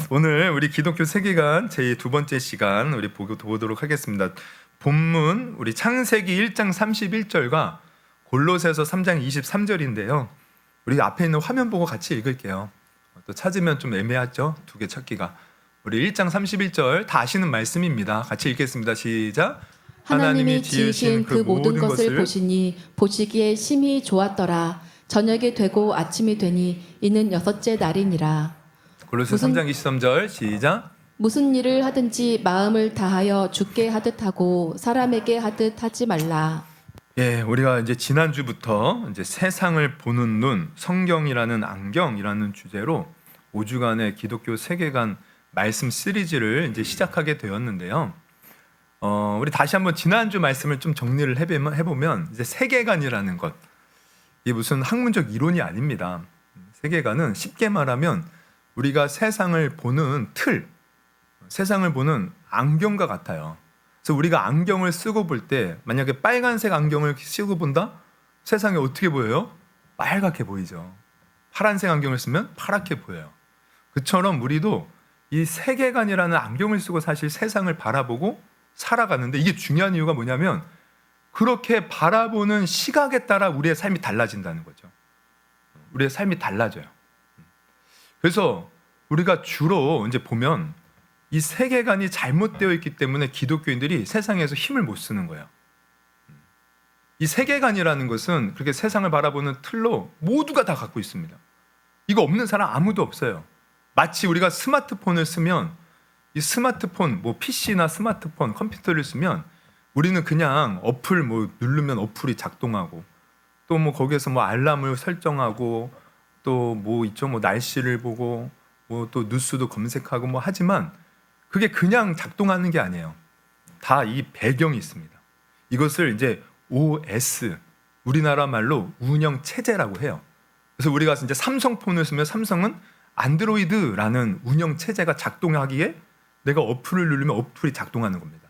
오늘 우리 기독교 세계관 제2번째 시간 우리 보도록 하겠습니다. 본문 우리 창세기 1장 31절과 골로새서 3장 23절인데요. 우리 앞에 있는 화면 보고 같이 읽을게요. 또 찾으면 좀 애매하죠? 두 개 찾기가. 우리 1장 31절 다 아시는 말씀입니다. 같이 읽겠습니다. 시작. 하나님이 지으신 그 모든 것을 보시니 보시기에 심히 좋았더라. 저녁이 되고 아침이 되니 이는 여섯째 날이니라. 골로새 3장 23절 시작. 무슨 일을 하든지 마음을 다하여 주께 하듯 하고 사람에게 하듯 하지 말라. 예, 우리가 이제 지난주부터 이제 세상을 보는 눈, 성경이라는 안경이라는 주제로 5주간의 기독교 세계관 말씀 시리즈를 이제 시작하게 되었는데요. 우리 다시 한번 지난주 말씀을 좀 정리를 해보면 이제 세계관이라는 것, 이게 무슨 학문적 이론이 아닙니다. 세계관은 쉽게 말하면 우리가 세상을 보는 틀, 세상을 보는 안경과 같아요. 그래서 우리가 안경을 쓰고 볼 때 만약에 빨간색 안경을 쓰고 본다? 세상이 어떻게 보여요? 빨갛게 보이죠. 파란색 안경을 쓰면 파랗게 보여요. 그처럼 우리도 이 세계관이라는 안경을 쓰고 사실 세상을 바라보고 살아가는데, 이게 중요한 이유가 뭐냐면 그렇게 바라보는 시각에 따라 우리의 삶이 달라진다는 거죠. 우리의 삶이 달라져요. 그래서 우리가 주로 이제 보면 이 세계관이 잘못되어 있기 때문에 기독교인들이 세상에서 힘을 못 쓰는 거예요. 이 세계관이라는 것은 그렇게 세상을 바라보는 틀로 모두가 다 갖고 있습니다. 이거 없는 사람 아무도 없어요. 마치 우리가 스마트폰을 쓰면 이 스마트폰, 뭐 PC나 스마트폰, 컴퓨터를 쓰면 우리는 그냥 어플 뭐 누르면 어플이 작동하고, 또 뭐 거기에서 뭐 알람을 설정하고, 또 뭐 있죠, 뭐 날씨를 보고, 뭐 또 뉴스도 검색하고 뭐 하지만 그게 그냥 작동하는 게 아니에요. 다 이 배경이 있습니다. 이것을 이제 OS, 우리나라 말로 운영 체제라고 해요. 그래서 우리가 이제 삼성폰을 쓰면 삼성은 안드로이드라는 운영 체제가 작동하기에 내가 어플을 누르면 어플이 작동하는 겁니다.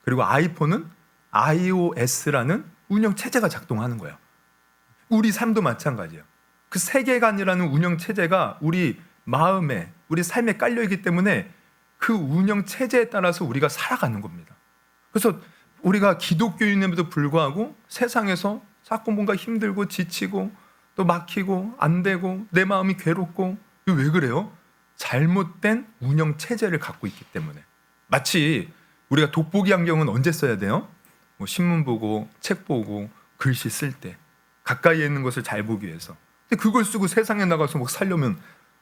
그리고 아이폰은 iOS라는 운영 체제가 작동하는 거예요. 우리 삶도 마찬가지예요. 그 세계관이라는 운영 체제가 우리 마음에, 우리 삶에 깔려있기 때문에 그 운영 체제에 따라서 우리가 살아가는 겁니다. 그래서 우리가 기독교인임에도 불구하고 세상에서 자꾸 뭔가 힘들고 지치고 또 막히고 안 되고 내 마음이 괴롭고, 이거 왜 그래요? 잘못된 운영 체제를 갖고 있기 때문에. 마치 우리가 돋보기 안경은 언제 써야 돼요? 뭐 신문 보고 책 보고 글씨 쓸 때, 가까이에 있는 것을 잘 보기 위해서. 근데 그걸 쓰고 세상에 나가서 뭐 살려면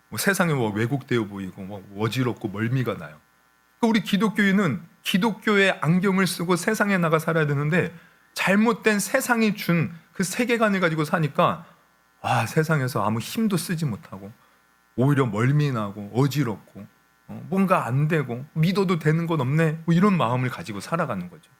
뭐 세상에 뭐 왜곡되어 보이고 뭐 어지럽고 멀미가 나요. 그러니까 우리 기독교인은 기독교의 안경을 쓰고 세상에 나가 살아야 되는데 잘못된 세상이 준 그 세계관을 가지고 사니까 세상에서 아무 힘도 쓰지 못하고 오히려 멀미나고 어지럽고 뭔가 안 되고 믿어도 되는 건 없네, 뭐 이런 마음을 가지고 살아가는 거죠.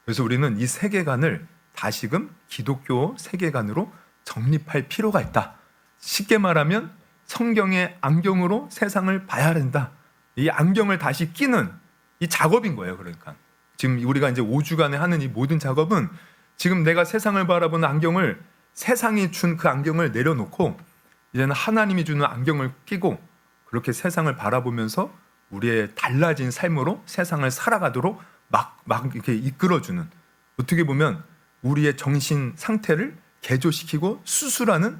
그래서 우리는 이 세계관을 다시금 기독교 세계관으로 정립할 필요가 있다. 쉽게 말하면 성경의 안경으로 세상을 봐야 된다. 이 안경을 다시 끼는 이 작업인 거예요. 그러니까 지금 우리가 이제 5주간에 하는 이 모든 작업은 지금 내가 세상을 바라보는 안경을, 세상이 준 그 안경을 내려놓고 이제는 하나님이 주는 안경을 끼고 그렇게 세상을 바라보면서 우리의 달라진 삶으로 세상을 살아가도록 막 이렇게 이끌어주는, 어떻게 보면 우리의 정신 상태를 개조시키고 수술하는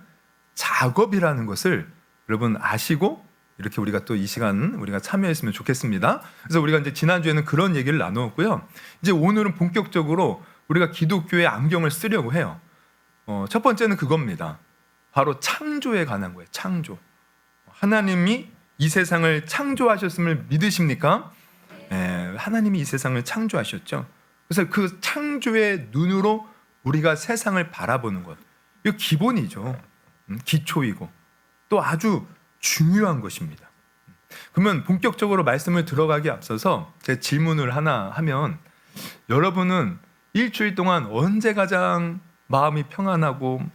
작업이라는 것을 여러분 아시고 이렇게 우리가 또 이 시간 우리가 참여했으면 좋겠습니다. 그래서 우리가 이제 지난주에는 그런 얘기를 나누었고요. 이제 오늘은 본격적으로 우리가 기독교의 안경을 쓰려고 해요. 첫 번째는 그겁니다. 바로 창조에 관한 거예요. 창조. 하나님이 이 세상을 창조하셨음을 믿으십니까? 하나님이 이 세상을 창조하셨죠. 그래서 그 창조의 눈으로 우리가 세상을 바라보는 것, 이거 기본이죠. 기초이고 또 아주 중요한 것입니다. 그러면 본격적으로 말씀을 들어가기 앞서서 제 질문을 하나 하면, 여러분은 일주일 동안 언제 가장 마음이 평안하고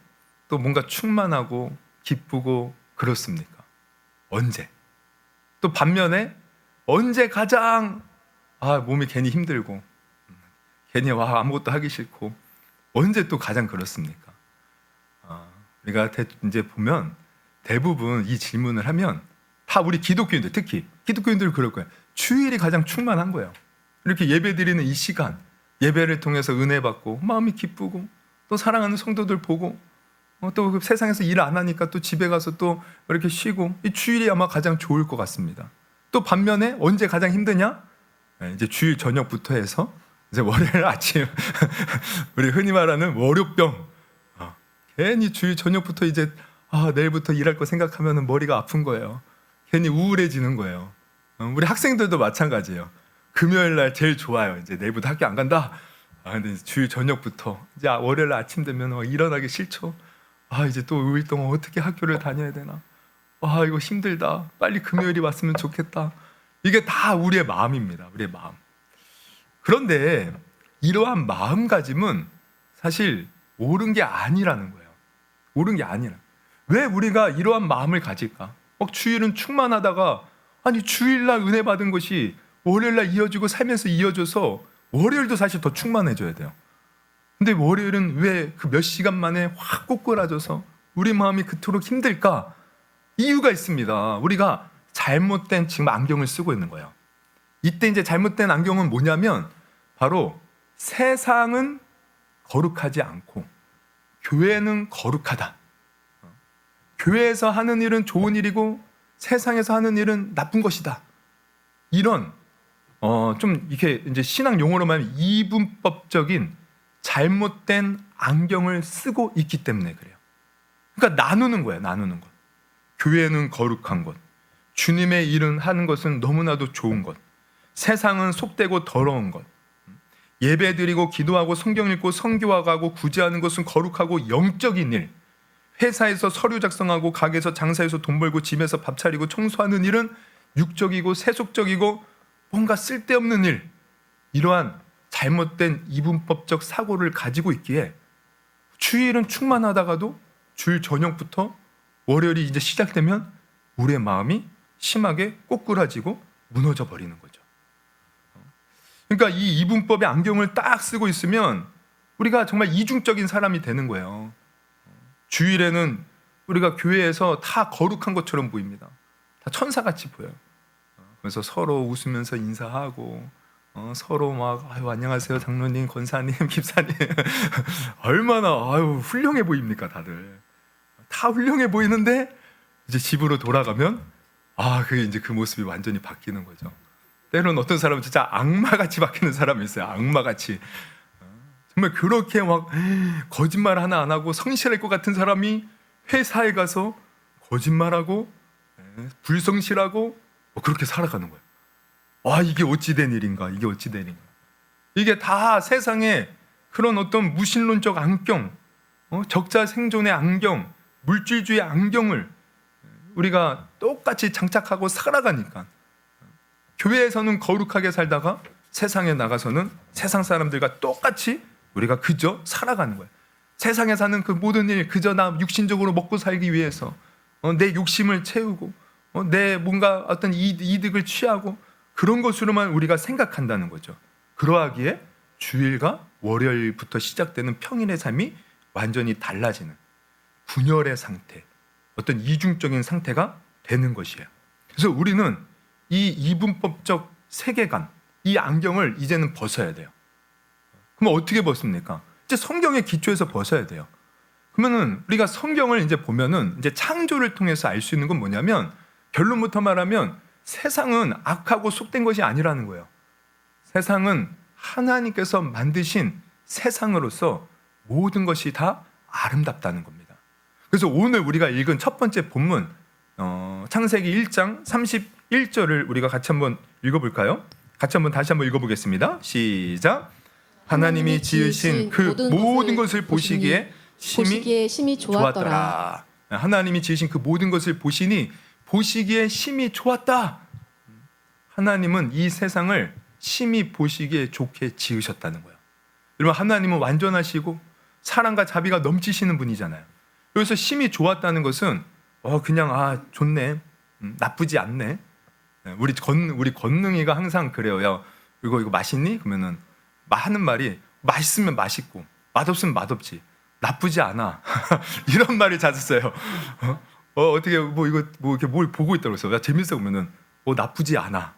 또 뭔가 충만하고 기쁘고 그렇습니까? 언제? 또 반면에 언제 가장 몸이 괜히 힘들고 괜히 아무것도 하기 싫고, 언제 또 가장 그렇습니까? 우리가 이제 보면 대부분 이 질문을 하면 다 우리 기독교인들, 특히 기독교인들 그럴 거예요. 주일이 가장 충만한 거예요. 이렇게 예배 드리는 이 시간, 예배를 통해서 은혜 받고 마음이 기쁘고 또 사랑하는 성도들 보고 또 그 세상에서 일 안 하니까 또 집에 가서 또 이렇게 쉬고, 이 주일이 아마 가장 좋을 것 같습니다. 또 반면에 언제 가장 힘드냐? 이제 주일 저녁부터 해서 이제 월요일 아침 우리 흔히 말하는 월요병. 괜히 주일 저녁부터 이제 내일부터 일할 거 생각하면 머리가 아픈 거예요. 괜히 우울해지는 거예요. 우리 학생들도 마찬가지예요. 금요일 날 제일 좋아요. 이제 내일부터 학교 안 간다. 근데 주일 저녁부터 이제 월요일 아침 되면 일어나기 싫죠. 이제 또 5일 동안 어떻게 학교를 다녀야 되나. 이거 힘들다. 빨리 금요일이 왔으면 좋겠다. 이게 다 우리의 마음입니다. 우리의 마음. 그런데 이러한 마음가짐은 사실 옳은 게 아니라는 거예요. 옳은 게 아니라. 왜 우리가 이러한 마음을 가질까? 주일은 충만하다가 주일날 은혜 받은 것이 월요일날 이어지고 살면서 이어져서 월요일도 사실 더 충만해져야 돼요. 근데 월요일은 왜 그 몇 시간 만에 확 꼬꾸라져서 우리 마음이 그토록 힘들까? 이유가 있습니다. 우리가 잘못된 지금 안경을 쓰고 있는 거예요. 이때 이제 잘못된 안경은 뭐냐면 바로 세상은 거룩하지 않고 교회는 거룩하다. 교회에서 하는 일은 좋은 일이고 세상에서 하는 일은 나쁜 것이다. 이런 좀 이렇게 이제 신앙 용어로 말하면 이분법적인 잘못된 안경을 쓰고 있기 때문에 그래요. 그러니까 나누는 거예요. 나누는 것. 교회는 거룩한 것, 주님의 일은 하는 것은 너무나도 좋은 것, 세상은 속되고 더러운 것, 예배드리고 기도하고 성경 읽고 선교하고 구제하는 것은 거룩하고 영적인 일, 회사에서 서류 작성하고 가게에서 장사해서 돈 벌고 집에서 밥 차리고 청소하는 일은 육적이고 세속적이고 뭔가 쓸데없는 일, 이러한 잘못된 이분법적 사고를 가지고 있기에 주일은 충만하다가도 주일 저녁부터 월요일이 이제 시작되면 우리의 마음이 심하게 꼬꾸라지고 무너져 버리는 거죠. 그러니까 이 이분법의 안경을 딱 쓰고 있으면 우리가 정말 이중적인 사람이 되는 거예요. 주일에는 우리가 교회에서 다 거룩한 것처럼 보입니다. 다 천사같이 보여요. 그래서 서로 웃으면서 인사하고 서로 막 안녕하세요 장로님, 권사님, 집사님 얼마나 훌륭해 보입니까? 다들 다 훌륭해 보이는데 이제 집으로 돌아가면 그게 이제 그 모습이 완전히 바뀌는 거죠. 때로는 어떤 사람은 진짜 악마같이 바뀌는 사람이 있어요. 악마같이. 정말 그렇게 막 거짓말 하나 안 하고 성실할 것 같은 사람이 회사에 가서 거짓말하고 불성실하고 그렇게 살아가는 거예요. 이게 어찌된 일인가? 이게 어찌된 일인가? 이게 다 세상에 그런 어떤 무신론적 안경, 적자 생존의 안경, 물질주의 안경을 우리가 똑같이 장착하고 살아가니까 교회에서는 거룩하게 살다가 세상에 나가서는 세상 사람들과 똑같이 우리가 그저 살아가는 거예요. 세상에 사는 그 모든 일 그저 나 육신적으로 먹고 살기 위해서 내 욕심을 채우고 내 뭔가 어떤 이득을 취하고 그런 것으로만 우리가 생각한다는 거죠. 그러하기에 주일과 월요일부터 시작되는 평일의 삶이 완전히 달라지는 분열의 상태, 어떤 이중적인 상태가 되는 것이에요. 그래서 우리는 이 이분법적 세계관, 이 안경을 이제는 벗어야 돼요. 그럼 어떻게 벗습니까? 이제 성경의 기초에서 벗어야 돼요. 그러면은 우리가 성경을 이제 보면은 이제 창조를 통해서 알 수 있는 건 뭐냐면 결론부터 말하면 세상은 악하고 속된 것이 아니라는 거예요. 세상은 하나님께서 만드신 세상으로서 모든 것이 다 아름답다는 겁니다. 그래서 오늘 우리가 읽은 첫 번째 본문 창세기 1장 31절을 우리가 같이 한번 읽어볼까요? 같이 한번 다시 한번 읽어보겠습니다. 시작. 하나님이 지으신 그 모든 것을 보시기에 심히 좋았더라. 하나님이 지으신 그 모든 것을 보시니 보시기에 심히 좋았다. 하나님은 이 세상을 심히 보시기에 좋게 지으셨다는 거예요. 여러분, 하나님은 완전하시고 사랑과 자비가 넘치시는 분이잖아요. 여기서 심히 좋았다는 것은 그냥 좋네, 나쁘지 않네. 우리 권능이가 항상 그래요. 야, 이거 맛있니? 그러면은 하는 말이 맛있으면 맛있고 맛없으면 맛없지, 나쁘지 않아. 이런 말을 자주 써요. 어떻게 뭐 이거 뭐 이렇게 뭘 보고 있다고 해서 야 재밌어 보면은 나쁘지 않아.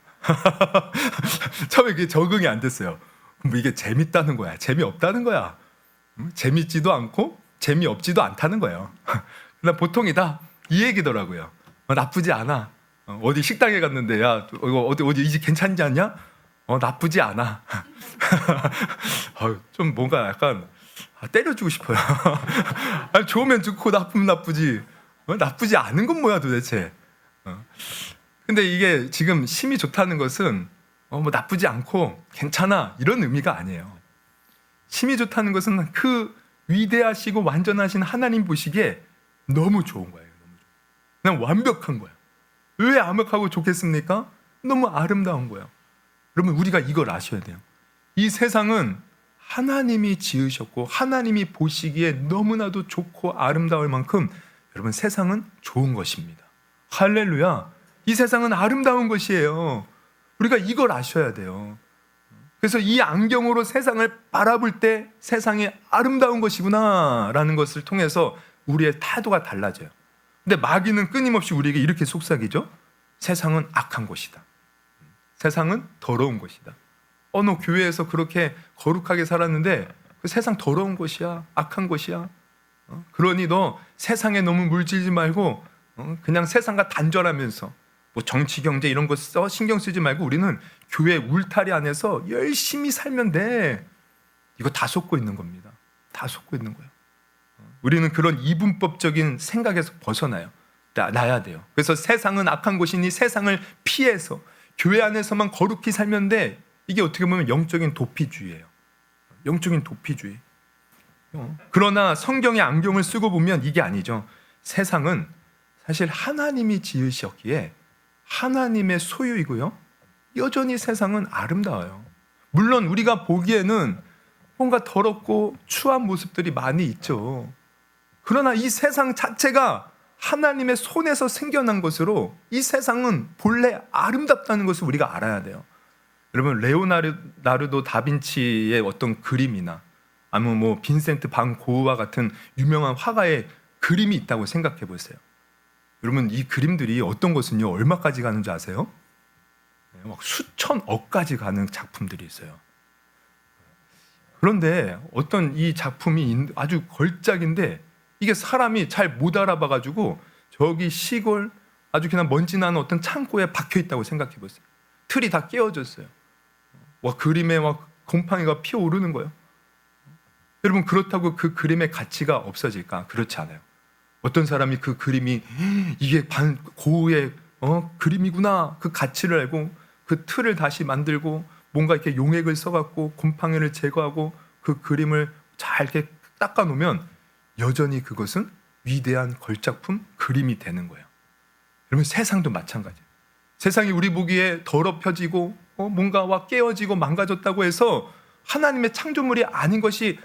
처음에 그게 적응이 안 됐어요. 뭐 이게 재밌다는 거야, 재미없다는 거야. 재밌지도 않고 재미없지도 않다는 거예요. 그냥 보통이다 이 얘기더라고요. 나쁘지 않아. 어디 식당에 갔는데 야 이거 어디 이 집 괜찮지 않냐? 나쁘지 않아. 좀 뭔가 약간 때려주고 싶어요. 아니, 좋으면 좋고 나쁘면 나쁘지. 나쁘지 않은 건 뭐야 도대체. 근데 이게 지금 심이 좋다는 것은 뭐 나쁘지 않고 괜찮아 이런 의미가 아니에요. 심이 좋다는 것은 그 위대하시고 완전하신 하나님 보시기에 너무 좋은 거예요. 그냥 완벽한 거예요. 왜 완벽하고 좋겠습니까? 너무 아름다운 거예요. 여러분 우리가 이걸 아셔야 돼요. 이 세상은 하나님이 지으셨고 하나님이 보시기에 너무나도 좋고 아름다울 만큼 여러분 세상은 좋은 것입니다. 할렐루야. 이 세상은 아름다운 것이에요. 우리가 이걸 아셔야 돼요. 그래서 이 안경으로 세상을 바라볼 때 세상이 아름다운 것이구나 라는 것을 통해서 우리의 태도가 달라져요. 근데 마귀는 끊임없이 우리에게 이렇게 속삭이죠. 세상은 악한 것이다. 세상은 더러운 것이다. 너 교회에서 그렇게 거룩하게 살았는데 그 세상 더러운 것이야. 악한 것이야. 그러니 너 세상에 너무 물들지 말고 그냥 세상과 단절하면서 뭐 정치 경제 이런 거 신경 쓰지 말고 우리는 교회 울타리 안에서 열심히 살면 돼. 이거 다 속고 있는 겁니다. 다 속고 있는 거예요. 우리는 그런 이분법적인 생각에서 벗어나야 돼요. 그래서 세상은 악한 곳이니 세상을 피해서 교회 안에서만 거룩히 살면 돼. 이게 어떻게 보면 영적인 도피주의예요. 영적인 도피주의. 그러나 성경의 안경을 쓰고 보면 이게 아니죠. 세상은 사실 하나님이 지으셨기에 하나님의 소유이고요. 여전히 세상은 아름다워요. 물론 우리가 보기에는 뭔가 더럽고 추한 모습들이 많이 있죠. 그러나 이 세상 자체가 하나님의 손에서 생겨난 것으로 이 세상은 본래 아름답다는 것을 우리가 알아야 돼요. 여러분 레오나르도 다빈치의 어떤 그림이나 아니면 뭐 빈센트 반 고흐와 같은 유명한 화가의 그림이 있다고 생각해 보세요. 여러분 이 그림들이 어떤 것은요 얼마까지 가는 줄 아세요? 막 수천억까지 가는 작품들이 있어요. 그런데 어떤 이 작품이 아주 걸작인데 이게 사람이 잘 못 알아봐가지고 저기 시골 아주 그냥 먼지 나는 어떤 창고에 박혀 있다고 생각해 보세요. 틀이 다 깨어졌어요. 와 그림에 막 곰팡이가 피어오르는 거예요. 여러분 그렇다고 그 그림의 가치가 없어질까? 그렇지 않아요. 어떤 사람이 그 그림이 이게 고흐의 그림이구나 그 가치를 알고 그 틀을 다시 만들고 뭔가 이렇게 용액을 써갖고 곰팡이를 제거하고 그 그림을 잘 이렇게 닦아놓으면 여전히 그것은 위대한 걸작품 그림이 되는 거예요. 여러분 세상도 마찬가지예요. 세상이 우리 보기에 더럽혀지고 뭔가와 깨어지고 망가졌다고 해서 하나님의 창조물이 아니게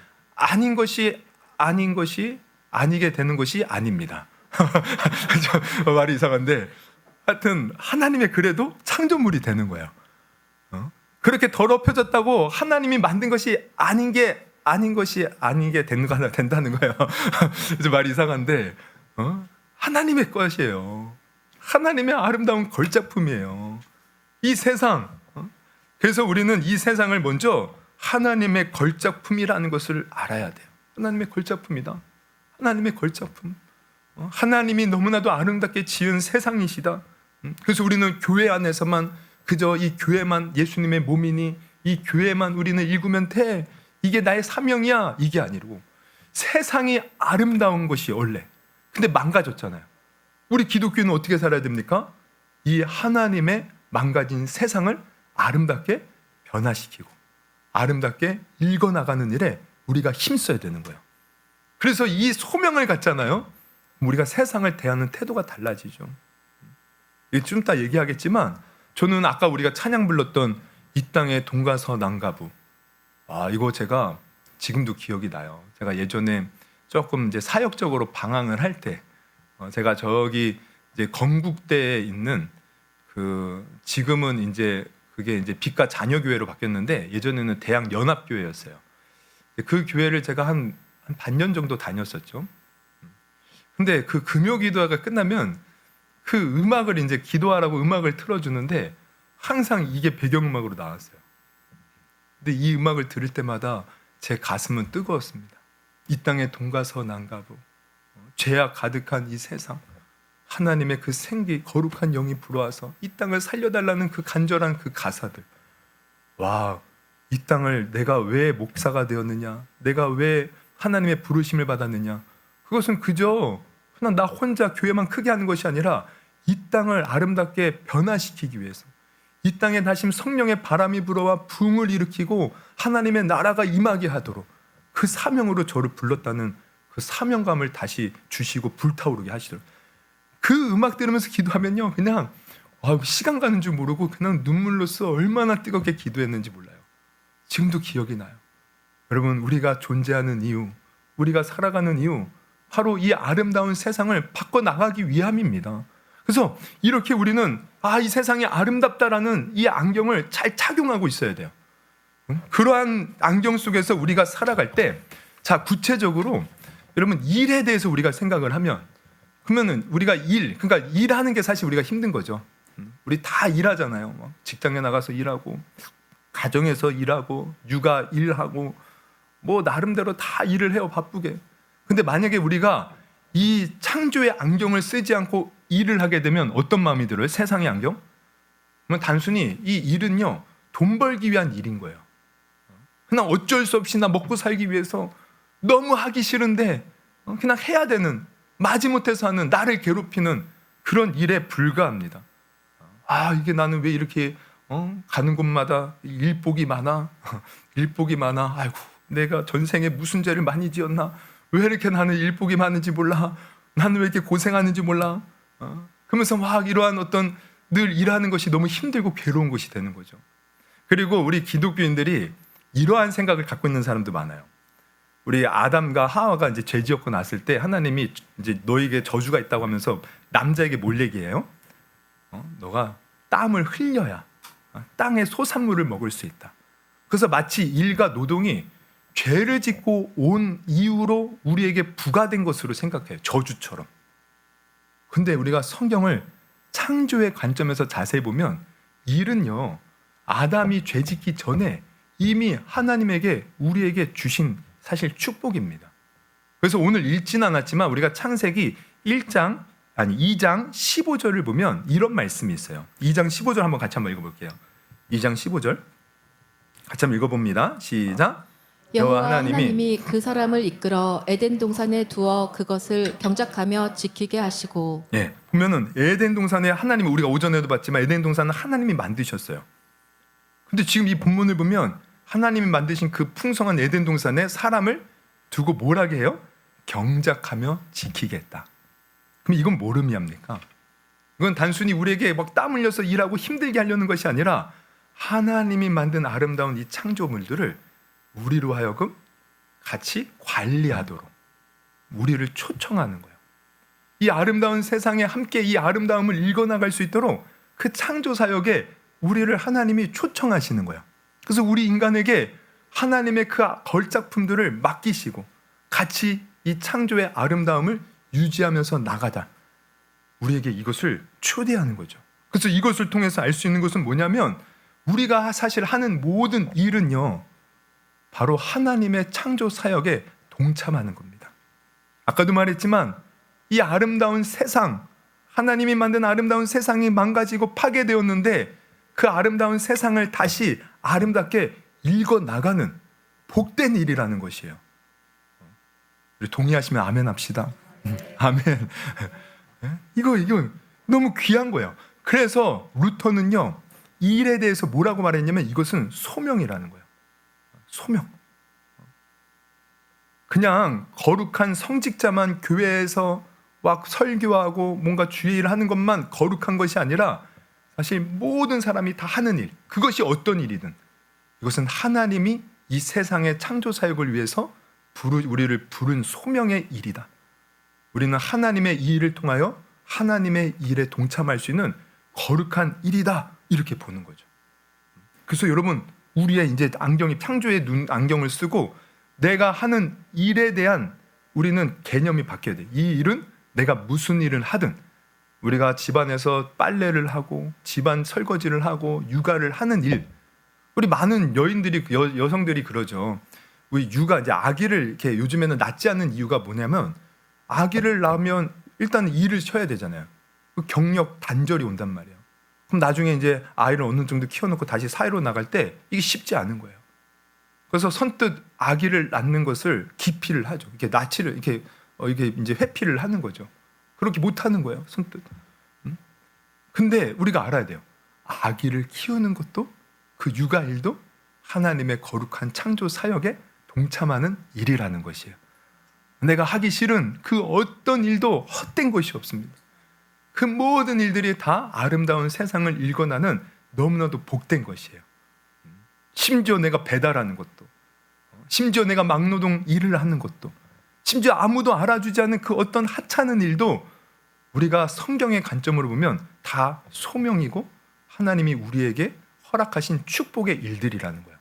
되는 것이 아닙니다. 말이 이상한데 하여튼 하나님의 그래도 창조물이 되는 거예요. 그렇게 더럽혀졌다고 하나님이 만든 것이 아니게 된다는 거예요. 이제 말이 이상한데 하나님의 것이에요. 하나님의 아름다운 걸작품이에요. 이 세상. 그래서 우리는 이 세상을 먼저 하나님의 걸작품이라는 것을 알아야 돼요. 하나님의 걸작품이다. 하나님의 걸작품. 하나님이 너무나도 아름답게 지은 세상이시다. 그래서 우리는 교회 안에서만 그저 이 교회만 예수님의 몸이니 이 교회만 우리는 읽으면 돼. 이게 나의 사명이야. 이게 아니고 세상이 아름다운 것이 원래. 근데 망가졌잖아요. 우리 기독교는 어떻게 살아야 됩니까? 이 하나님의 망가진 세상을 아름답게 변화시키고 아름답게 읽어나가는 일에 우리가 힘써야 되는 거예요. 그래서 이 소명을 갖잖아요. 우리가 세상을 대하는 태도가 달라지죠. 좀 이따 얘기하겠지만 저는 아까 우리가 찬양 불렀던 이 땅의 동가서 남가부 이거 제가 지금도 기억이 나요. 제가 예전에 조금 이제 사역적으로 방황을 할 때 제가 저기 이제 건국대에 있는 지금은 이제 그게 이제 빛과 자녀교회로 바뀌었는데 예전에는 대학연합교회였어요. 그 교회를 제가 한 반년 정도 다녔었죠. 근데 그 금요 기도회가 끝나면 그 음악을 이제 기도하라고 음악을 틀어주는데 항상 이게 배경음악으로 나왔어요. 근데 이 음악을 들을 때마다 제 가슴은 뜨거웠습니다. 이 땅에 돈가서 난가부, 죄악 가득한 이 세상, 하나님의 그 생기, 거룩한 영이 불어와서 이 땅을 살려달라는 그 간절한 그 가사들. 와, 이 땅을 내가 왜 목사가 되었느냐, 내가 왜 하나님의 부르심을 받았느냐, 그것은 그저 그냥 나 혼자 교회만 크게 하는 것이 아니라 이 땅을 아름답게 변화시키기 위해서, 이 땅에 다시 성령의 바람이 불어와 붕을 일으키고 하나님의 나라가 임하게 하도록 그 사명으로 저를 불렀다는 그 사명감을 다시 주시고 불타오르게 하시도록. 그 음악 들으면서 기도하면요, 그냥 시간 가는 줄 모르고 그냥 눈물로써 얼마나 뜨겁게 기도했는지 몰라요. 지금도 기억이 나요. 여러분, 우리가 존재하는 이유, 우리가 살아가는 이유, 바로 이 아름다운 세상을 바꿔나가기 위함입니다. 그래서 이렇게 우리는 이 세상이 아름답다라는 이 안경을 잘 착용하고 있어야 돼요. 그러한 안경 속에서 우리가 살아갈 때, 자, 구체적으로 여러분 일에 대해서 우리가 생각을 하면, 그러면은 우리가 그러니까 일하는 게 사실 우리가 힘든 거죠. 우리 다 일하잖아요. 직장에 나가서 일하고, 가정에서 일하고, 육아 일하고, 뭐 나름대로 다 일을 해요, 바쁘게. 근데 만약에 우리가 이 창조의 안경을 쓰지 않고 일을 하게 되면 어떤 마음이 들어요? 세상의 안경? 그러면 단순히 이 일은요, 돈 벌기 위한 일인 거예요. 그냥 어쩔 수 없이 나 먹고 살기 위해서 너무 하기 싫은데 그냥 해야 되는, 마지못해서 하는, 나를 괴롭히는 그런 일에 불과합니다. 이게 나는 왜 이렇게 가는 곳마다 일복이 많아? 일복이 많아. 아이고, 내가 전생에 무슨 죄를 많이 지었나? 왜 이렇게 나는 일복이 많은지 몰라? 나는 왜 이렇게 고생하는지 몰라? 그러면서 막 이러한 어떤 늘 일하는 것이 너무 힘들고 괴로운 것이 되는 거죠. 그리고 우리 기독교인들이 이러한 생각을 갖고 있는 사람도 많아요. 우리 아담과 하와가 이제 죄 지었고 났을 때 하나님이 이제 너에게 저주가 있다고 하면서 남자에게 뭘 얘기해요? 너가 땀을 흘려야 땅의 소산물을 먹을 수 있다. 그래서 마치 일과 노동이 죄를 짓고 온 이유로 우리에게 부과된 것으로 생각해요. 저주처럼. 근데 우리가 성경을 창조의 관점에서 자세히 보면 일은요, 아담이 죄 짓기 전에 이미 하나님에게 우리에게 주신 사실 축복입니다. 그래서 오늘 읽진 않았지만 우리가 창세기 2장 15절을 보면 이런 말씀이 있어요. 2장 15절 한번 같이 한번 읽어볼게요. 2장 15절 같이 한번 읽어봅니다. 시작. 여호와 하나님이 그 사람을 이끌어 에덴 동산에 두어 그것을 경작하며 지키게 하시고. 예, 보면은 에덴 동산에 하나님이, 우리가 오전에도 봤지만 에덴 동산은 하나님이 만드셨어요. 근데 지금 이 본문을 보면 하나님이 만드신 그 풍성한 에덴 동산에 사람을 두고 뭘 하게 해요? 경작하며 지키겠다. 그럼 이건 뭘 의미합니까? 이건 단순히 우리에게 막 땀 흘려서 일하고 힘들게 하려는 것이 아니라 하나님이 만든 아름다운 이 창조물들을 우리로 하여금 같이 관리하도록 우리를 초청하는 거예요. 이 아름다운 세상에 함께 이 아름다움을 읽어나갈 수 있도록 그 창조 사역에 우리를 하나님이 초청하시는 거예요. 그래서 우리 인간에게 하나님의 그 걸작품들을 맡기시고 같이 이 창조의 아름다움을 유지하면서 나가다, 우리에게 이것을 초대하는 거죠. 그래서 이것을 통해서 알 수 있는 것은 뭐냐면, 우리가 사실 하는 모든 일은요, 바로 하나님의 창조 사역에 동참하는 겁니다. 아까도 말했지만 이 아름다운 세상, 하나님이 만든 아름다운 세상이 망가지고 파괴되었는데 그 아름다운 세상을 다시 아름답게 읽어나가는 복된 일이라는 것이에요. 우리 동의하시면 아멘 합시다. 아멘. 이거 너무 귀한 거예요. 그래서 루터는요, 이 일에 대해서 뭐라고 말했냐면 이것은 소명이라는 거예요. 소명. 그냥 거룩한 성직자만 교회에서 막 설교하고 뭔가 주의 일을 하는 것만 거룩한 것이 아니라 사실 모든 사람이 다 하는 일, 그것이 어떤 일이든 이것은 하나님이 이 세상의 창조 사역을 위해서 우리를 부른 소명의 일이다. 우리는 하나님의 이 일을 통하여 하나님의 일에 동참할 수 있는 거룩한 일이다, 이렇게 보는 거죠. 그래서 여러분, 우리의 이제 안경이 창조의 눈 안경을 쓰고 내가 하는 일에 대한 우리는 개념이 바뀌어야 돼. 이 일은 내가 무슨 일을 하든 우리가 집안에서 빨래를 하고 집안 설거지를 하고 육아를 하는 일, 우리 많은 여인들이 여성들이 그러죠. 우리 육아 이제 아기를 이렇게 요즘에는 낳지 않는 이유가 뭐냐면 아기를 낳으면 일단 일을 쉬어야 되잖아요. 그 경력 단절이 온단 말이에요. 그럼 나중에 이제 아이를 어느 정도 키워놓고 다시 사회로 나갈 때 이게 쉽지 않은 거예요. 그래서 선뜻 아기를 낳는 것을 기피를 하죠. 이렇게 나치를 이게 이제 회피를 하는 거죠. 그렇게 못 하는 거예요, 선뜻. 근데 우리가 알아야 돼요. 아기를 키우는 것도 그 육아 일도 하나님의 거룩한 창조 사역에 동참하는 일이라는 것이에요. 내가 하기 싫은 그 어떤 일도 헛된 것이 없습니다. 그 모든 일들이 다 아름다운 세상을 일궈나는 너무나도 복된 것이에요. 심지어 내가 배달하는 것도, 심지어 내가 막노동 일을 하는 것도, 심지어 아무도 알아주지 않는 그 어떤 하찮은 일도 우리가 성경의 관점으로 보면 다 소명이고 하나님이 우리에게 허락하신 축복의 일들이라는 거예요.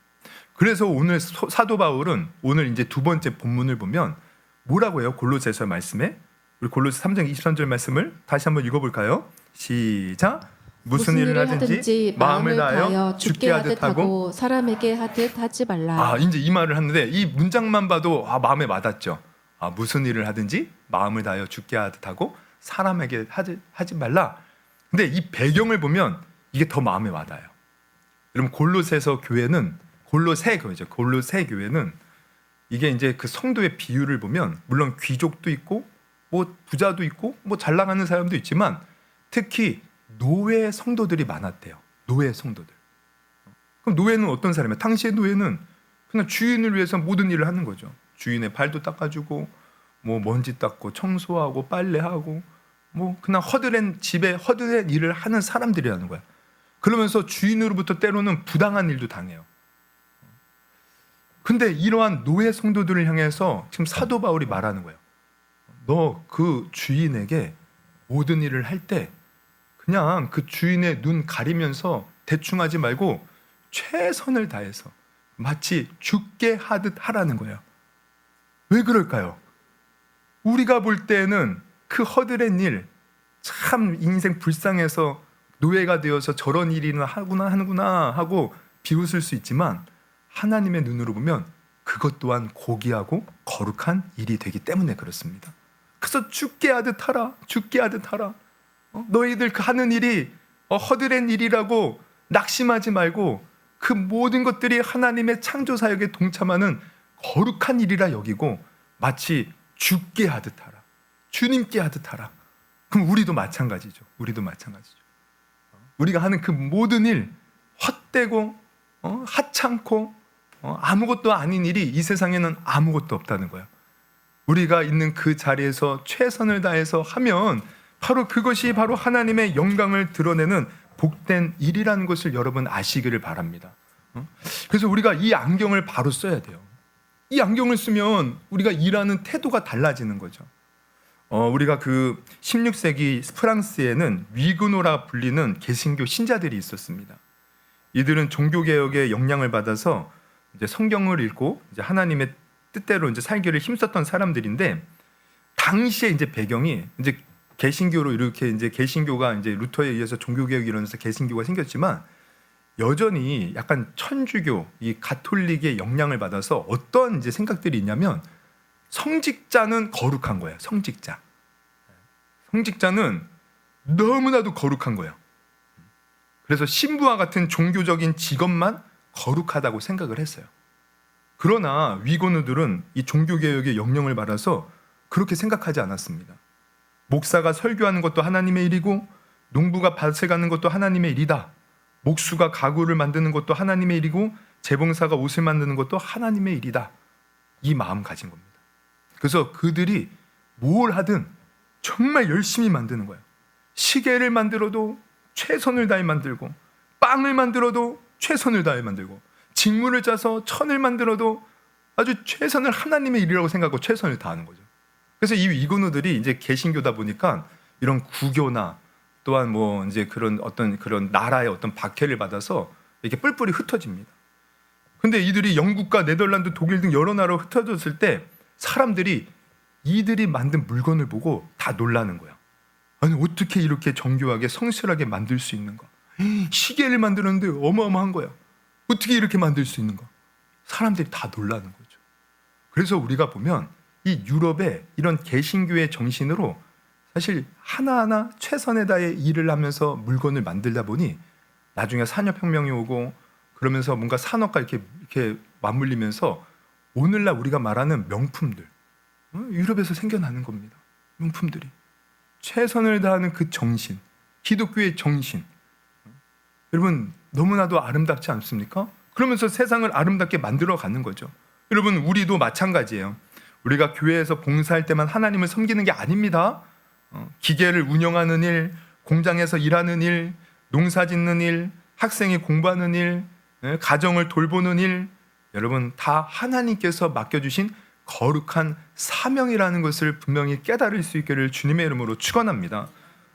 그래서 오늘 사도 바울은 오늘 이제 두 번째 본문을 보면 뭐라고 해요? 골로새서 말씀에 우리 골로새 3장 23절 말씀을 다시 한번 읽어볼까요? 시작. 무슨 일을 하든지 마음을 다하여 죽게 하듯 하고 사람에게 하듯 하지 말라. 이제 이 말을 하는데 이 문장만 봐도 마음에 와닿죠. 무슨 일을 하든지 마음을 다하여 죽게 하듯 하고 사람에게 하지 말라. 근데 이 배경을 보면 이게 더 마음에 와닿아요. 여러분 골로새서 교회는 골로새 교회는 이게 이제 그 성도의 비율을 보면 물론 귀족도 있고 뭐 부자도 있고 뭐 잘 나가는 사람도 있지만 특히 노예 성도들이 많았대요. 노예 성도들. 그럼 노예는 어떤 사람이에요? 당시의 노예는 그냥 주인을 위해서 모든 일을 하는 거죠. 주인의 발도 닦아주고 뭐 먼지 닦고 청소하고 빨래하고 뭐 그냥 집에 허드렛 일을 하는 사람들이라는 거야. 그러면서 주인으로부터 때로는 부당한 일도 당해요. 근데 이러한 노예 성도들을 향해서 지금 사도 바울이 말하는 거예요. 너 그 주인에게 모든 일을 할 때 그냥 그 주인의 눈 가리면서 대충 하지 말고 최선을 다해서 마치 죽게 하듯 하라는 거예요. 왜 그럴까요? 우리가 볼 때는 그 허드렛 일, 참 인생 불쌍해서 노예가 되어서 저런 일이나 하구나 하고 비웃을 수 있지만 하나님의 눈으로 보면 그것 또한 고귀하고 거룩한 일이 되기 때문에 그렇습니다. 그래서 죽게 하듯 하라. 너희들 그 하는 일이 허드렛 일이라고 낙심하지 말고 그 모든 것들이 하나님의 창조 사역에 동참하는 거룩한 일이라 여기고 마치 죽게 하듯 하라. 주님께 하듯 하라. 그럼 우리도 마찬가지죠. 우리가 하는 그 모든 일 헛되고 하찮고 아무것도 아닌 일이 이 세상에는 아무것도 없다는 거예요. 우리가 있는 그 자리에서 최선을 다해서 하면 바로 그것이 바로 하나님의 영광을 드러내는 복된 일이라는 것을 여러분 아시기를 바랍니다. 그래서 우리가 이 안경을 바로 써야 돼요. 이 안경을 쓰면 우리가 일하는 태도가 달라지는 거죠. 우리가 그 16세기 프랑스에는 위그노라 불리는 개신교 신자들이 있었습니다. 이들은 종교개혁의 영향을 받아서 이제 성경을 읽고 이제 하나님의 뜻대로 이제 살기를 힘썼던 사람들인데 당시에 이제 배경이 이제 개신교로 이렇게 이제 개신교가 이제 루터에 의해서 종교개혁이 일어나서 개신교가 생겼지만 여전히 약간 천주교, 이 가톨릭의 영향을 받아서 어떤 이제 생각들이 있냐면 성직자는 거룩한 거예요. 성직자는 너무나도 거룩한 거예요. 그래서 신부와 같은 종교적인 직업만 거룩하다고 생각을 했어요. 그러나 위고노들은 이 종교개혁의 영향을 받아서 그렇게 생각하지 않았습니다. 목사가 설교하는 것도 하나님의 일이고 농부가 밭을 가는 것도 하나님의 일이다. 목수가 가구를 만드는 것도 하나님의 일이고 재봉사가 옷을 만드는 것도 하나님의 일이다. 이 마음 가진 겁니다. 그래서 그들이 뭘 하든 정말 열심히 만드는 거예요. 시계를 만들어도 최선을 다해 만들고 빵을 만들어도 최선을 다해 만들고 직무를 짜서 천을 만들어도 아주 최선을 하나님의 일이라고 생각하고 최선을 다하는 거죠. 그래서 이 위고노들이 이제 개신교다 보니까 이런 구교나 또한 뭐 이제 그런 나라의 어떤 박해를 받아서 이렇게 뿔뿔이 흩어집니다. 근데 이들이 영국과 네덜란드, 독일 등 여러 나라로 흩어졌을 때 사람들이 이들이 만든 물건을 보고 다 놀라는 거야. 아니 어떻게 이렇게 정교하게 성실하게 만들 수 있는가? 시계를 만드는데 어마어마한 거야. 어떻게 이렇게 만들 수 있는가? 사람들이 다 놀라는 거죠. 그래서 우리가 보면 이 유럽의 이런 개신교의 정신으로 사실 하나하나 최선을 다해 일을 하면서 물건을 만들다 보니 나중에 산업혁명이 오고 그러면서 뭔가 산업과 이렇게 맞물리면서 오늘날 우리가 말하는 명품들, 유럽에서 생겨나는 겁니다. 명품들이. 최선을 다하는 그 정신, 기독교의 정신. 여러분 너무나도 아름답지 않습니까? 그러면서 세상을 아름답게 만들어 가는 거죠. 여러분 우리도 마찬가지예요. 우리가 교회에서 봉사할 때만 하나님을 섬기는 게 아닙니다. 기계를 운영하는 일, 공장에서 일하는 일, 농사 짓는 일, 학생이 공부하는 일, 가정을 돌보는 일, 여러분 다 하나님께서 맡겨주신 거룩한 사명이라는 것을 분명히 깨달을 수 있기를 주님의 이름으로 축원합니다.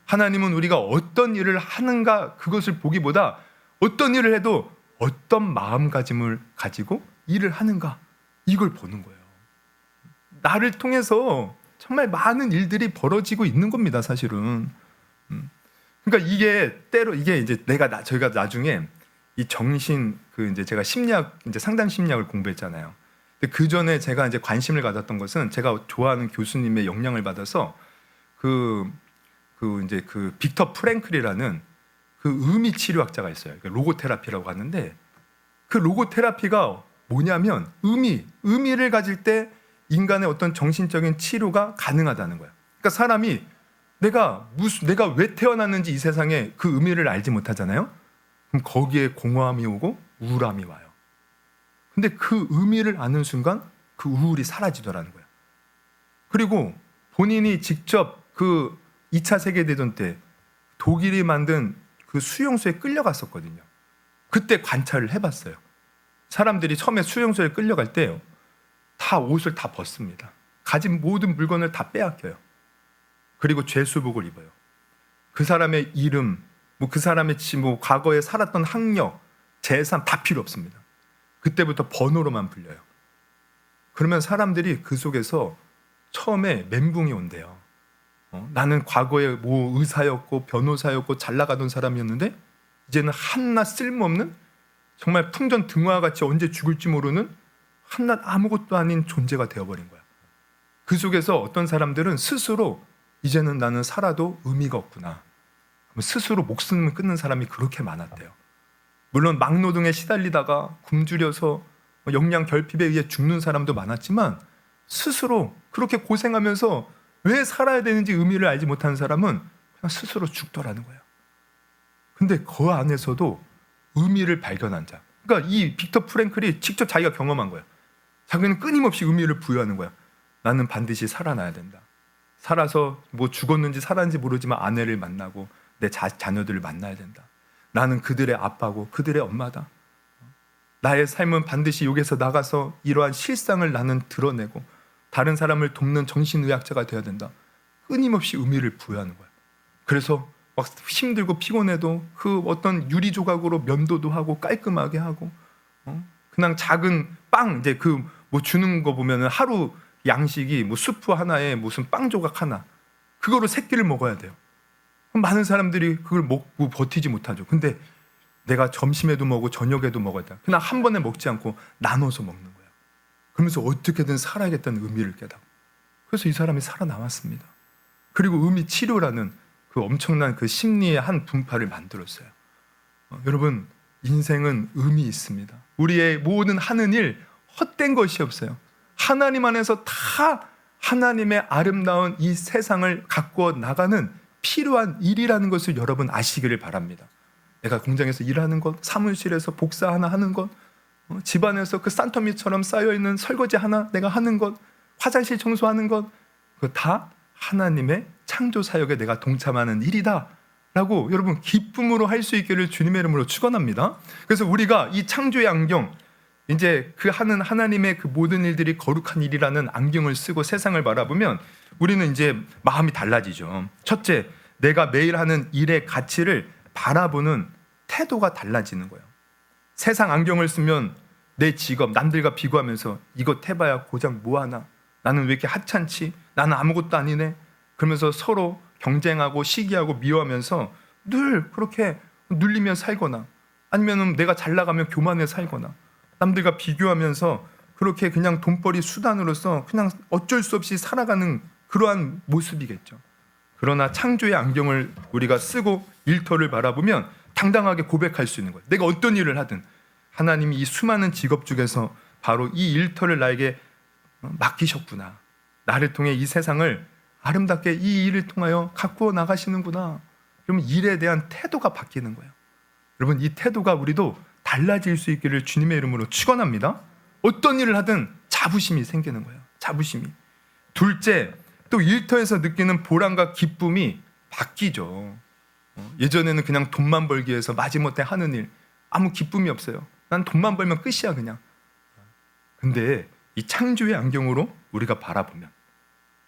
하나님은 우리가 어떤 일을 하는가 그것을 보기보다 어떤 일을 해도 어떤 마음가짐을 가지고 일을 하는가 이걸 보는 거예요. 나를 통해서 정말 많은 일들이 벌어지고 있는 겁니다, 사실은. 그러니까 이게 이제 저희가 나중에 이 정신 이제 제가 심리학 이제 상담 심리학을 공부했잖아요. 근데 그 전에 제가 이제 관심을 가졌던 것은 제가 좋아하는 교수님의 영향을 받아서 이제 빅터 프랭클이라는 그 의미 치료학자가 있어요. 로고테라피라고 하는데 그 로고테라피가 뭐냐면 의미를 가질 때 인간의 어떤 정신적인 치료가 가능하다는 거야. 그러니까 사람이 내가 왜 태어났는지 이 세상에 그 의미를 알지 못하잖아요. 그럼 거기에 공허함이 오고 우울함이 와요. 근데 그 의미를 아는 순간 그 우울이 사라지더라는 거야. 그리고 본인이 직접 그 2차 세계대전 때 독일이 만든 그 수용소에 끌려갔었거든요. 그때 관찰을 해봤어요. 사람들이 처음에 수용소에 끌려갈 때 다 옷을 다 벗습니다. 가진 모든 물건을 다 빼앗겨요. 그리고 죄수복을 입어요. 그 사람의 이름, 그 사람의 과거에 살았던 학력, 재산 다 필요 없습니다. 그때부터 번호로만 불려요. 그러면 사람들이 그 속에서 처음에 멘붕이 온대요. 나는 과거에 의사였고 변호사였고 잘 나가던 사람이었는데 이제는 한낱 쓸모없는 정말 풍전등화같이 언제 죽을지 모르는 한낱 아무것도 아닌 존재가 되어버린 거야. 그 속에서 어떤 사람들은 스스로 이제는 나는 살아도 의미가 없구나. 스스로 목숨을 끊는 사람이 그렇게 많았대요. 물론 막노동에 시달리다가 굶주려서 영양 결핍에 의해 죽는 사람도 많았지만 스스로 그렇게 고생하면서 왜 살아야 되는지 의미를 알지 못하는 사람은 그냥 스스로 죽더라는 거예요. 근데 그 안에서도 의미를 발견한 자. 그러니까 이 빅터 프랭클이 직접 자기가 경험한 거예요. 자기는 끊임없이 의미를 부여하는 거야. 나는 반드시 살아나야 된다. 살아서 죽었는지 살았는지 모르지만 아내를 만나고 내 자녀들을 만나야 된다. 나는 그들의 아빠고 그들의 엄마다. 나의 삶은 반드시 여기서 나가서 이러한 실상을 나는 드러내고 다른 사람을 돕는 정신의학자가 되어야 된다. 끊임없이 의미를 부여하는 거야. 그래서 막 힘들고 피곤해도 그 어떤 유리 조각으로 면도도 하고 깔끔하게 하고 그냥 작은 빵 이제 주는 거 보면은 하루 양식이 수프 하나에 무슨 빵 조각 하나 그거로 세 끼를 먹어야 돼요. 많은 사람들이 그걸 먹고 버티지 못하죠. 근데 내가 점심에도 먹고 저녁에도 먹어야 돼. 그냥 한 번에 먹지 않고 나눠서 먹는 거야. 그러면서 어떻게든 살아야겠다는 의미를 깨닫고 그래서 이 사람이 살아남았습니다. 그리고 의미 치료라는 그 엄청난 그 심리의 한 분파를 만들었어요. 여러분 인생은 의미 있습니다. 우리의 모든 하는 일 헛된 것이 없어요. 하나님 안에서 다 하나님의 아름다운 이 세상을 가꾸어 나가는 필요한 일이라는 것을 여러분 아시기를 바랍니다. 내가 공장에서 일하는 것, 사무실에서 복사 하나 하는 것, 집안에서 그 산더미처럼 쌓여있는 설거지 하나 내가 하는 것, 화장실 청소하는 것, 그거 다 하나님의 창조 사역에 내가 동참하는 일이다 라고 여러분 기쁨으로 할 수 있기를 주님의 이름으로 축원합니다. 그래서 우리가 이 창조의 안경, 이제 그 하는 하나님의 그 모든 일들이 거룩한 일이라는 안경을 쓰고 세상을 바라보면 우리는 이제 마음이 달라지죠. 첫째, 내가 매일 하는 일의 가치를 바라보는 태도가 달라지는 거예요. 세상 안경을 쓰면 내 직업 남들과 비교하면서 이것 해봐야 고작 뭐하나, 나는 왜 이렇게 하찮지? 나는 아무것도 아니네. 그러면서 서로 경쟁하고 시기하고 미워하면서 늘 그렇게 눌리며 살거나 아니면 내가 잘 나가면 교만해 살거나 남들과 비교하면서 그렇게 그냥 돈벌이 수단으로서 그냥 어쩔 수 없이 살아가는 그러한 모습이겠죠. 그러나 창조의 안경을 우리가 쓰고 일터를 바라보면 당당하게 고백할 수 있는 거예요. 내가 어떤 일을 하든 하나님이 이 수많은 직업 중에서 바로 이 일터를 나에게 맡기셨구나. 나를 통해 이 세상을 아름답게 이 일을 통하여 가꾸어 나가시는구나. 그러면 일에 대한 태도가 바뀌는 거예요. 여러분, 이 태도가 우리도 달라질 수 있기를 주님의 이름으로 축원합니다. 어떤 일을 하든 자부심이 생기는 거예요. 자부심이. 둘째, 또 일터에서 느끼는 보람과 기쁨이 바뀌죠. 예전에는 그냥 돈만 벌기 위해서 마지못해 하는 일, 아무 기쁨이 없어요. 난 돈만 벌면 끝이야 그냥. 근데 이 창조의 안경으로 우리가 바라보면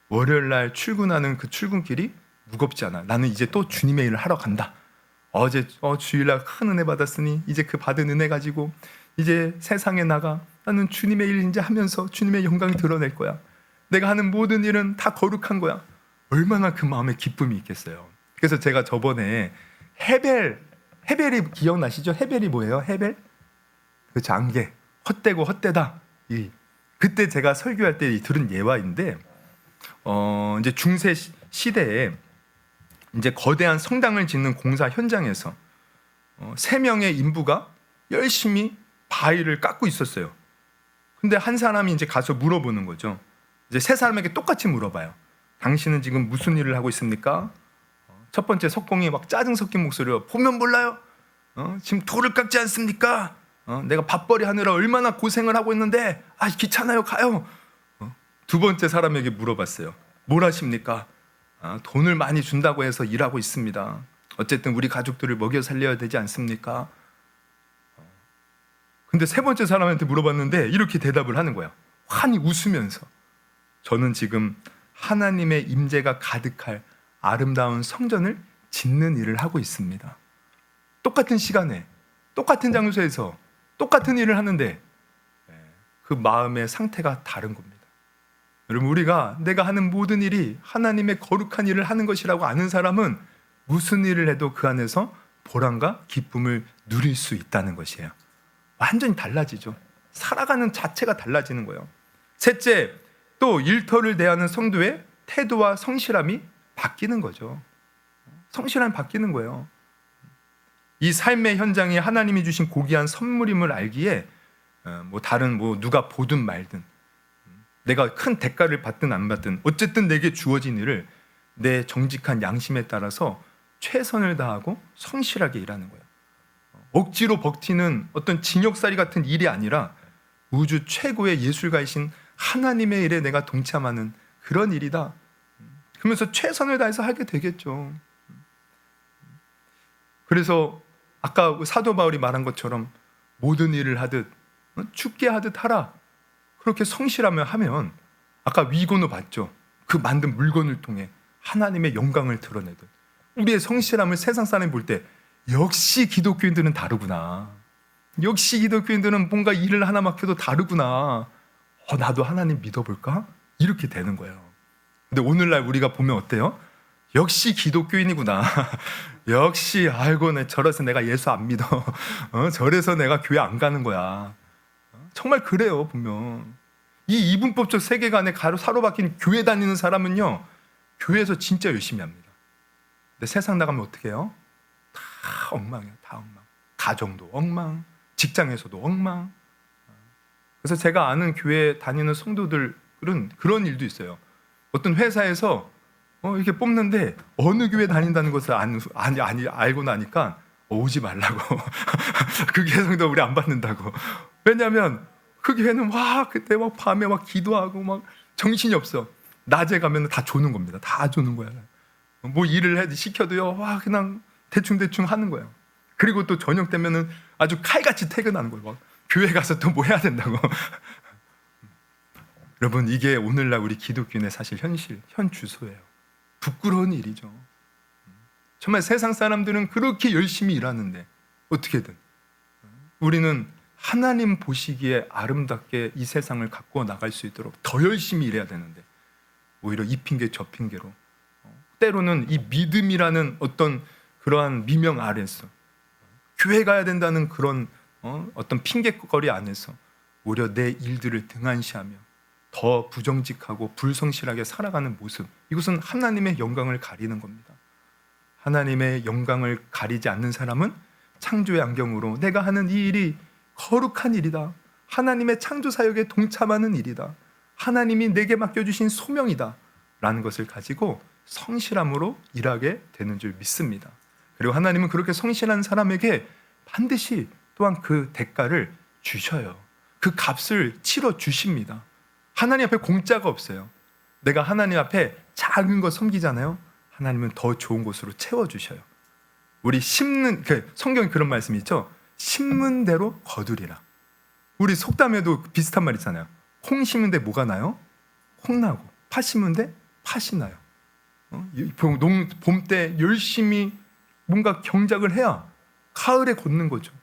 월요일 날 출근하는 그 출근길이 무겁지 않아. 나는 이제 또 주님의 일을 하러 간다. 어제 주일날 큰 은혜 받았으니 이제 그 받은 은혜 가지고 이제 세상에 나가 나는 주님의 일 이제 하면서 주님의 영광을 드러낼 거야. 내가 하는 모든 일은 다 거룩한 거야. 얼마나 그 마음에 기쁨이 있겠어요. 그래서 제가 저번에 헤벨이 기억나시죠? 헤벨이 뭐예요? 헤벨? 그 장계 헛되고 헛되다. 그때 제가 설교할 때 들은 예화인데 이제 중세 시대에 이제 거대한 성당을 짓는 공사 현장에서 3명의 인부가 열심히 바위를 깎고 있었어요. 근데 한 사람이 이제 가서 물어보는 거죠. 이제 세 사람에게 똑같이 물어봐요. 당신은 지금 무슨 일을 하고 있습니까? 첫 번째 석공이 막 짜증 섞인 목소리로 보면 몰라요? 지금 돌을 깎지 않습니까? 내가 밥벌이 하느라 얼마나 고생을 하고 있는데 귀찮아요 가요. 두 번째 사람에게 물어봤어요. 뭘 하십니까? 돈을 많이 준다고 해서 일하고 있습니다. 어쨌든 우리 가족들을 먹여 살려야 되지 않습니까? 근데 세 번째 사람한테 물어봤는데 이렇게 대답을 하는 거야. 환히 웃으면서 저는 지금 하나님의 임재가 가득할 아름다운 성전을 짓는 일을 하고 있습니다. 똑같은 시간에 똑같은 장소에서 똑같은 일을 하는데 그 마음의 상태가 다른 겁니다. 여러분, 우리가 내가 하는 모든 일이 하나님의 거룩한 일을 하는 것이라고 아는 사람은 무슨 일을 해도 그 안에서 보람과 기쁨을 누릴 수 있다는 것이에요. 완전히 달라지죠. 살아가는 자체가 달라지는 거예요. 셋째, 또 일터를 대하는 성도의 태도와 성실함이 바뀌는 거죠. 성실함이 바뀌는 거예요. 이 삶의 현장이 하나님이 주신 고귀한 선물임을 알기에 다른 누가 보든 말든 내가 큰 대가를 받든 안 받든 어쨌든 내게 주어진 일을 내 정직한 양심에 따라서 최선을 다하고 성실하게 일하는 거예요. 억지로 버티는 어떤 징역살이 같은 일이 아니라 우주 최고의 예술가이신 하나님의 일에 내가 동참하는 그런 일이다. 그러면서 최선을 다해서 하게 되겠죠. 그래서 아까 사도 바울이 말한 것처럼 모든 일을 하듯 죽게 하듯 하라. 그렇게 성실하며 하면 아까 위고노 봤죠. 그 만든 물건을 통해 하나님의 영광을 드러내듯 우리의 성실함을 세상 사람이 볼 때 역시 기독교인들은 다르구나. 역시 기독교인들은 뭔가 일을 하나 맡겨도 다르구나. 나도 하나님 믿어볼까? 이렇게 되는 거예요. 근데 오늘날 우리가 보면 어때요? 역시 기독교인이구나. 역시 저래서 내가 예수 안 믿어. 저래서 내가 교회 안 가는 거야. 정말 그래요. 보면 이 이분법적 세계관에 사로박힌 교회 다니는 사람은요, 교회에서 진짜 열심히 합니다. 근데 세상 나가면 어떻게 해요? 다 엉망이에요. 다 엉망. 가정도 엉망, 직장에서도 엉망. 그래서 제가 아는 교회 다니는 성도들은 그런 일도 있어요. 어떤 회사에서 이렇게 뽑는데 어느 교회 다닌다는 것을 알고 나니까 오지 말라고. 그 교회성도 우리 안 받는다고. 왜냐하면 그 교회는 그때 밤에 기도하고 정신이 없어. 낮에 가면 다 조는 겁니다. 다 조는 거야. 뭐 일을 시켜도요, 그냥 대충 하는 거예요. 그리고 또 저녁 되면은 아주 칼같이 퇴근하는 거예요. 교회 가서 또 뭐 해야 된다고. 여러분, 이게 오늘날 우리 기독교인의 사실 현 주소예요. 부끄러운 일이죠. 정말 세상 사람들은 그렇게 열심히 일하는데 어떻게든 우리는 하나님 보시기에 아름답게 이 세상을 갖고 나갈 수 있도록 더 열심히 일해야 되는데 오히려 이 핑계 저 핑계로 때로는 이 믿음이라는 어떤 그러한 미명 아래서 교회 가야 된다는 그런 어떤 핑계거리 안에서 오히려 내 일들을 등한시하며 더 부정직하고 불성실하게 살아가는 모습, 이것은 하나님의 영광을 가리는 겁니다. 하나님의 영광을 가리지 않는 사람은 창조의 안경으로 내가 하는 이 일이 거룩한 일이다, 하나님의 창조 사역에 동참하는 일이다, 하나님이 내게 맡겨주신 소명이다 라는 것을 가지고 성실함으로 일하게 되는 줄 믿습니다. 그리고 하나님은 그렇게 성실한 사람에게 반드시 또한 그 대가를 주셔요. 그 값을 치러 주십니다. 하나님 앞에 공짜가 없어요. 내가 하나님 앞에 작은 거 섬기잖아요. 하나님은 더 좋은 곳으로 채워주셔요. 우리 심는, 성경에 그런 말씀이 있죠. 심는 대로 거두리라. 우리 속담에도 비슷한 말 있잖아요. 콩 심은 데 뭐가 나요? 콩 나고, 팥 심은 데 팥이 나요. 봄 때 열심히 뭔가 경작을 해야 가을에 걷는 거죠.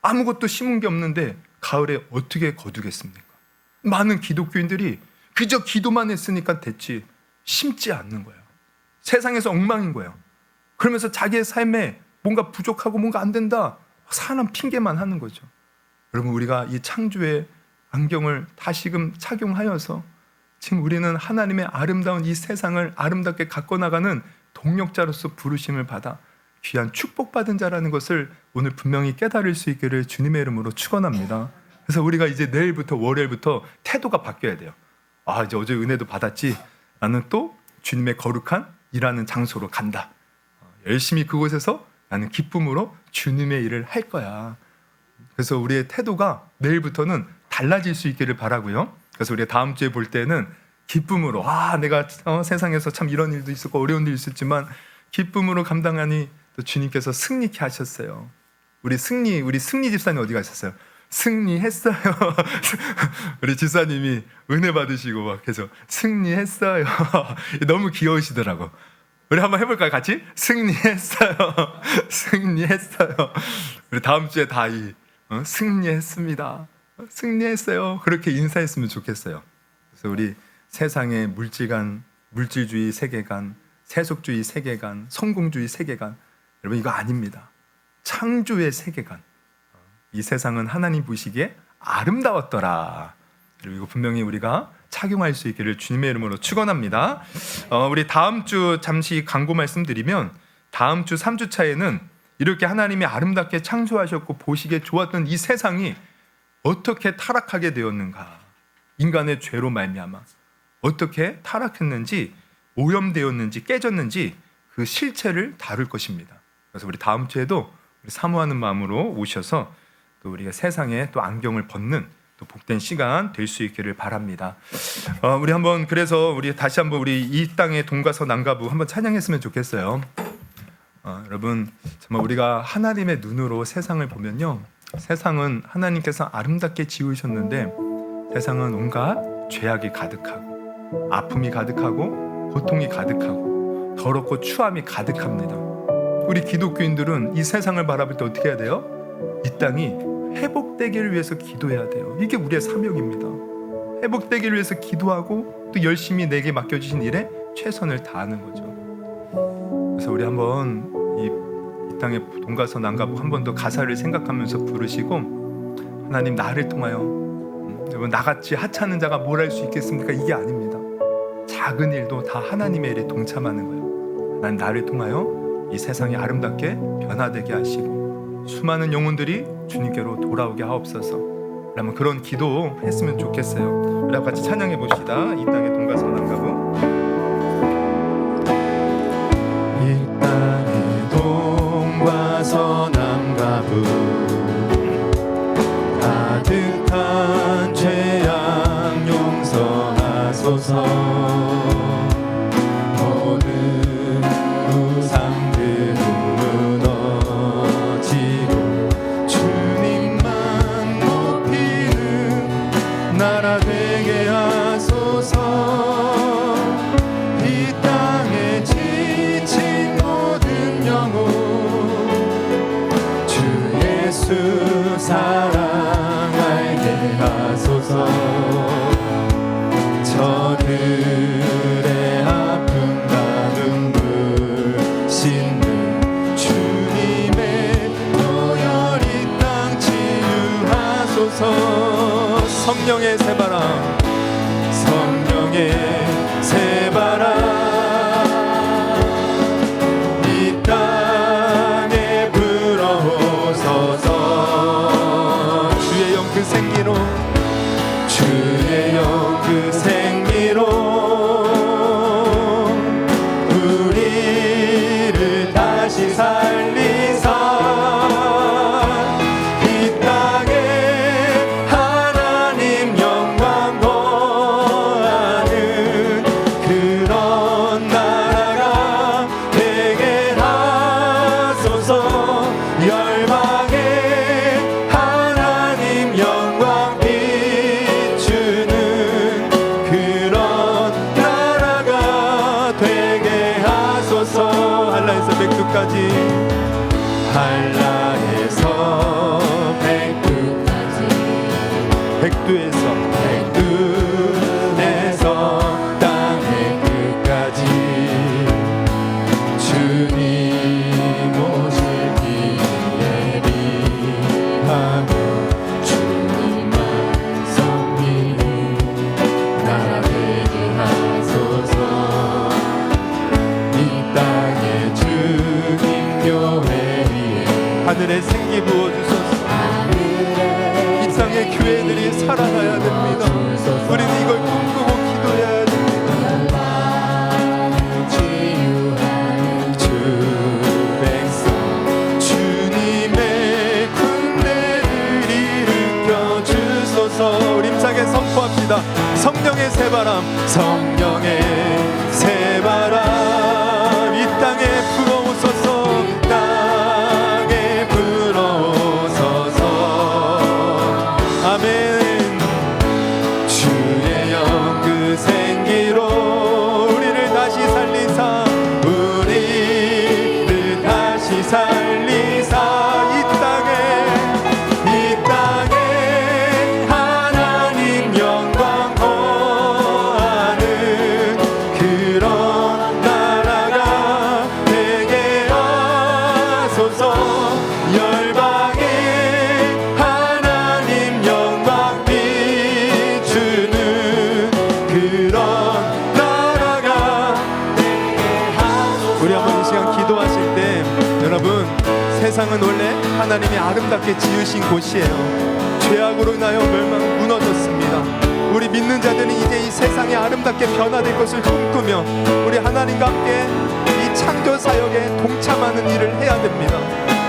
아무것도 심은 게 없는데 가을에 어떻게 거두겠습니까? 많은 기독교인들이 그저 기도만 했으니까 됐지 심지 않는 거예요. 세상에서 엉망인 거예요. 그러면서 자기의 삶에 뭔가 부족하고 뭔가 안 된다, 사람 핑계만 하는 거죠. 여러분, 우리가 이 창조의 안경을 다시금 착용하여서 지금 우리는 하나님의 아름다운 이 세상을 아름답게 갖고 나가는 동력자로서 부르심을 받아 귀한 축복받은 자라는 것을 오늘 분명히 깨달을 수 있기를 주님의 이름으로 축원합니다. 그래서 우리가 이제 내일부터 월요일부터 태도가 바뀌어야 돼요. 아, 이제 어제 은혜도 받았지, 나는 또 주님의 거룩한 일하는 장소로 간다. 열심히 그곳에서 나는 기쁨으로 주님의 일을 할 거야. 그래서 우리의 태도가 내일부터는 달라질 수 있기를 바라고요. 그래서 우리가 다음 주에 볼 때는 기쁨으로, 내가 세상에서 참 이런 일도 있었고 어려운 일도 있었지만 기쁨으로 감당하니 또 주님께서 승리케 하셨어요. 우리 승리 집사님 어디 가셨어요? 승리했어요. 우리 집사님이 은혜 받으시고 막 해서 승리했어요. 너무 귀여우시더라고. 우리 한번 해볼까요? 같이? 승리했어요. 승리했어요. 우리 다음 주에 다 승리했습니다. 승리했어요. 그렇게 인사했으면 좋겠어요. 그래서 우리 세상의 물질주의 세계관, 세속주의 세계관, 성공주의 세계관, 여러분 이거 아닙니다. 창조의 세계관. 이 세상은 하나님 보시기에 아름다웠더라. 그리고 이거 분명히 우리가 착용할 수 있기를 주님의 이름으로 축원합니다. 우리 다음 주 잠시 광고 말씀드리면, 다음 주 3주차에는 이렇게 하나님이 아름답게 창조하셨고 보시기에 좋았던 이 세상이 어떻게 타락하게 되었는가, 인간의 죄로 말미암아 어떻게 타락했는지, 오염되었는지, 깨졌는지 그 실체를 다룰 것입니다. 그래서 우리 다음 주에도 우리 사모하는 마음으로 오셔서 또 우리가 세상에 또 안경을 벗는 또 복된 시간 될 수 있기를 바랍니다. 우리 한번, 그래서 우리 다시 한번 우리 이 땅의 돈가서 남가부 한번 찬양했으면 좋겠어요. 여러분, 정말 우리가 하나님의 눈으로 세상을 보면요, 세상은 하나님께서 아름답게 지으셨는데 세상은 온갖 죄악이 가득하고 아픔이 가득하고 고통이 가득하고 더럽고 추함이 가득합니다. 우리 기독교인들은 이 세상을 바라볼 때 어떻게 해야 돼요? 이 땅이 회복되기를 위해서 기도해야 돼요. 이게 우리의 사명입니다. 회복되기를 위해서 기도하고 또 열심히 내게 맡겨주신 일에 최선을 다하는 거죠. 그래서 우리 한번 이 땅의 돈가서 남가부 한 번 더 가사를 생각하면서 부르시고, 하나님 나를 통하여, 여러분 나같이 하찮은 자가 뭘 할 수 있겠습니까? 이게 아닙니다. 작은 일도 다 하나님의 일에 동참하는 거예요. 하나님 나를 통하여 이 세상이 아름답게 변화되게 하시고 수많은 영혼들이 주님께로 돌아오게 하옵소서. 라면 그런 기도 했으면 좋겠어요. 우리 같이 찬양해 봅시다. 이 땅의 돈가서 남가부. 이 땅의 돈가서 남가부, 가득한 죄악 용서하소서. 모든 우상들은 무너지고 주님만 높이는 나라 되게 하소서. 이 땅에 지친 모든 영혼 주 예수 사랑 성령의 새바람, 성령의 새바람 이 땅에 불어오소서. 주의 영 그 생기로, 주의 영 그 생기로 우리를 다시 살리사 이 땅에 하나님 영광 거하는 그런 나라가 되게 하소서. 열방에 하나님 영광 비추는 그런 나라가 되게 하소서. 한라에서 백두까지, 한라에서 백두에서 땅의 끝까지 주님 오실 기회를 하며 주님만 섬기는 나라 되게 하소서. 이 땅에 주님 교회 위에 하늘의 생기 부어주소서. 이 땅의 교회들이 살아나야 됩니다. 우리는 이걸 꿈꾸고 기도해야 됩니다. 주 백성 주님의 군대를 일으켜 주소서. 우리 힘차게 선포합시다. 성령의 새바람, 성령의 새바람 이 땅에 불어오소서. 땅에 불어오소서. 아멘. 주의 영 그 생기로 우리를 다시 살리사, 우리를 다시 살리사 이 땅에 하나님 영광 거하는 그런 나라가 되게 하소서. 열방에 하나님 영광 비추는 그런 나라가 되게 하소서. 우리 한번 이 시간 기도하실 때 여러분, 세상은 원래 하나님이 아름답게 지으신 곳이에요. 죄악으로 인하여 무너졌습니다. 우리 믿는 자들은 이제 이 세상이 아름답게 변화될 것을 꿈꾸며 우리 하나님과 함께 이 창조 사역에 동참하는 일을 해야 됩니다.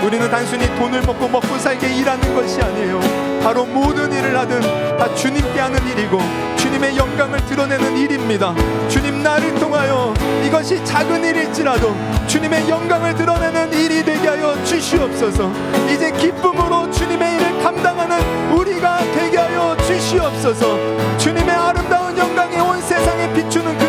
우리는 단순히 돈을 먹고 살게 일하는 것이 아니에요. 바로 모든 일을 하든 다 주님께 하는 일이고 주님의 영광을 드러내는 일입니다. 주님, 나를 통하여 이것이 작은 일일지라도 주님의 영광을 드러내는 일이 되게 하여 주시옵소서. 이제 기쁨으로 주님의 일을 감당하는 우리가 되게 하여 주시옵소서. 주님의 아름다운 영광이 온 세상에 비추는 그